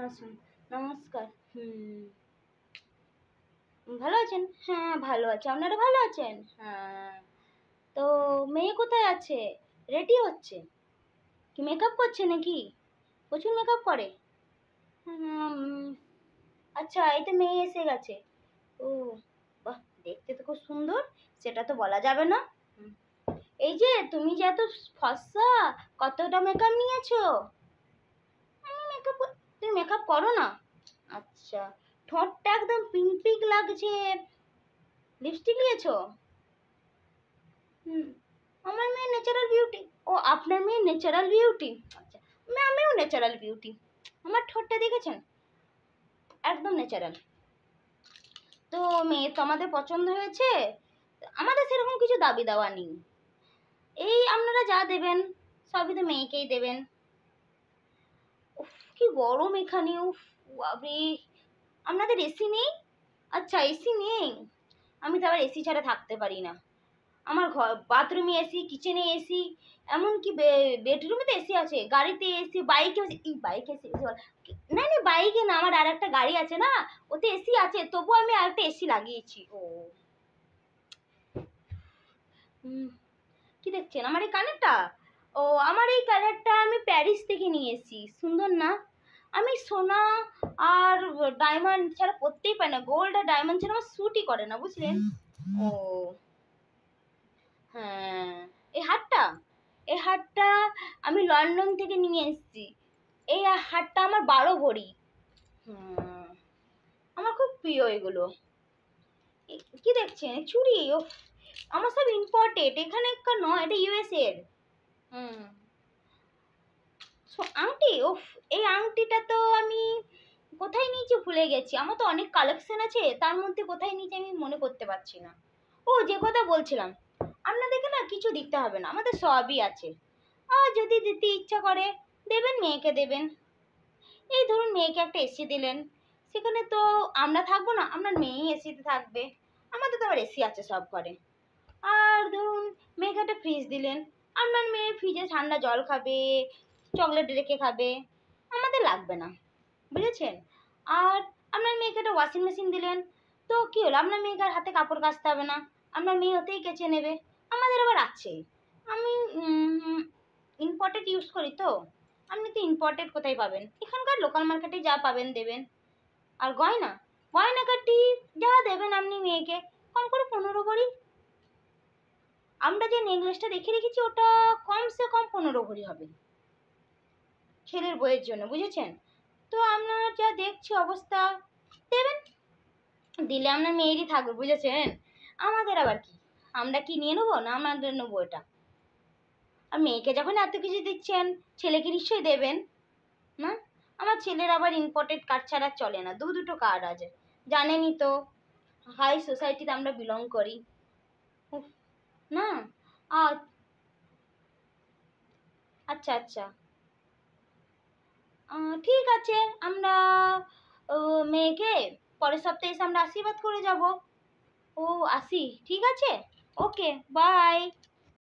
আসুন। নমস্কার। ভালো আছেন? হ্যাঁ, ভালো আছি। আপনারা ভালো আছেন? হ্যাঁ। তো মেয়ে কোথায় আছে? রেডি হচ্ছে? কি মেকআপ করছে নাকি? প্রচুর মেকআপ করে? হুম, আচ্ছা, এই তো মেয়ে এসে গেছে। ও বাহ! দেখতে তো খুব সুন্দর। সেটা তো বলা যাবে না। হুম। এই যে তুমি যে এত ফর্সা, কতটা মেকআপ নিয়েছো? আমি মেকআপ তুমি মেকআপ করো না? আচ্ছা, ঠোঁটটা একদম পিঙ্ক পিঙ্ক লাগছে। লিপস্টিক নিয়েছো? হুম, আমার মেয়ে ন্যাচারাল বিউটি। ও, আপনার মেয়ে ন্যাচারাল বিউটি? আচ্ছা, আমিও ন্যাচারাল বিউটি। আমার ঠোঁটটা দেখেছেন? একদম ন্যাচারাল। তো মেয়ে তো আমাদের পছন্দ হয়েছে। আমাদের সেরকম কিছু দাবি দাওয়া নেই। এই আপনারা যা দেবেন সবই তো মেয়েকেই দেবেন। উফ, কি গরম এখানে! উফ বাবরে! আপনাদের এসি নেই? আচ্ছা, এসি নেই। আমি তো আবার এসি ছাড়া থাকতে পারি না। আমার ঘর বাথরুমে এসি, কিচেনে এসি, এমনকি বেডরুমে তো এসি আছে, গাড়িতে এসি, বাইকে বাইকে এসি, না না, বাইকে না, আমার আর একটা গাড়ি আছে না, ওতে এসি আছে, তবু আমি আরেকটা এসি লাগিয়েছি। ও কি দেখছেন আমার এই কানেরটা? ও, আমার এই কানেরটা আমি প্যারিস থেকে নিয়ে এসেছি। সুন্দর না? আমি সোনা আর ডায়মন্ড ছাড়া পরতেই পারি না। গোল্ড আর ডায়মন্ড ছাড়া আমার স্যুটই করে না, বুঝলেন? ও হ্যাঁ, এই হারটা আমি লন্ডন থেকে নিয়ে এসেছি। এই হারটা আমার 12 ভরি। হুম, আমার খুব প্রিয় এগুলো। কি দেখছেন? চুড়ি? ও, আমার সব ইম্পোর্টেড, এখানে নয়, এটা ইউএস এর। হুম, আংটি? ওফ, এই আংটিটা তো আমি কোথায় নিয়েছি ভুলে গেছি। আমার তো অনেক কালেকশন আছে, তার মধ্যে কোথায় নিয়েছি আমি মনে করতে পারছি না। ও, যে কথা বলছিলাম, আপনাদেরকে না কিছু দিতে হবে না, আমাদের সবই আছে। আর যদি দিতে ইচ্ছা করে দেবেন, মেয়েকে দেবেন। এই ধরুন, মেয়েকে একটা এসি দিলেন, সেখানে তো আমরা থাকবো না, আপনার মেয়েই এসিতে থাকবে। আমাদের তো আবার এসি আছে সব ঘরে। আর ধরুন, মেয়েকে একটা ফ্রিজ দিলেন, আপনার মেয়ে ফ্রিজে ঠান্ডা জল খাবে, চকলেট রেখে খাবে, আমাদের লাগবে না, বুঝেছেন? আর আপনার মেয়েকে একটা ওয়াশিং মেশিন দিলেন, তো কি হলো, আপনার মেয়েকে আর হাতে কাপড় কাচতে হবে না, আপনার মেয়ে ওতেই কেচে নেবে। আমাদের আবার আছে। আমি ইম্পোর্টেড ইউজ করি তো। আপনি তো ইম্পোর্টেড কোথায় পাবেন? এখানকার লোকাল মার্কেটে যা পাবেন দেবেন। আর গয়না, গয়নাকাটি যা দেবেন আপনি মেয়েকে, কম করে 15 ভরি। আমরা যে নেকলেসটা দেখে রেখেছি ওটা কমসে কম 15 ভরি হবে ছেলের বইয়ের জন্য, বুঝেছেন? তো আপনার যা দেখছি অবস্থা, দেবেন। দিলে আপনার মেয়েরই থাকবে, বুঝেছেন? আমাদের আবার কি? আমরা কি নিয়ে নেবো না আমাদের নেবো এটা? আর মেয়েকে যখন এত কিছু দিচ্ছেন, ছেলেকে নিশ্চয়ই দেবেন না? আমার ছেলের আবার ইম্পোর্টেড কার্ড ছাড়া চলে না, দুটো কার্ড আছে, জানেনই তো। হাই সোসাইটিতে আমরা বিলং করি। উফ, না। আচ্ছা আচ্ছা, ঠিক আছে। আমরা মেয়েকে পরের সপ্তাহে এসে আমরা আশীর্বাদ করে যাব। ও, আসি, ঠিক আছে। ওকে, বাই।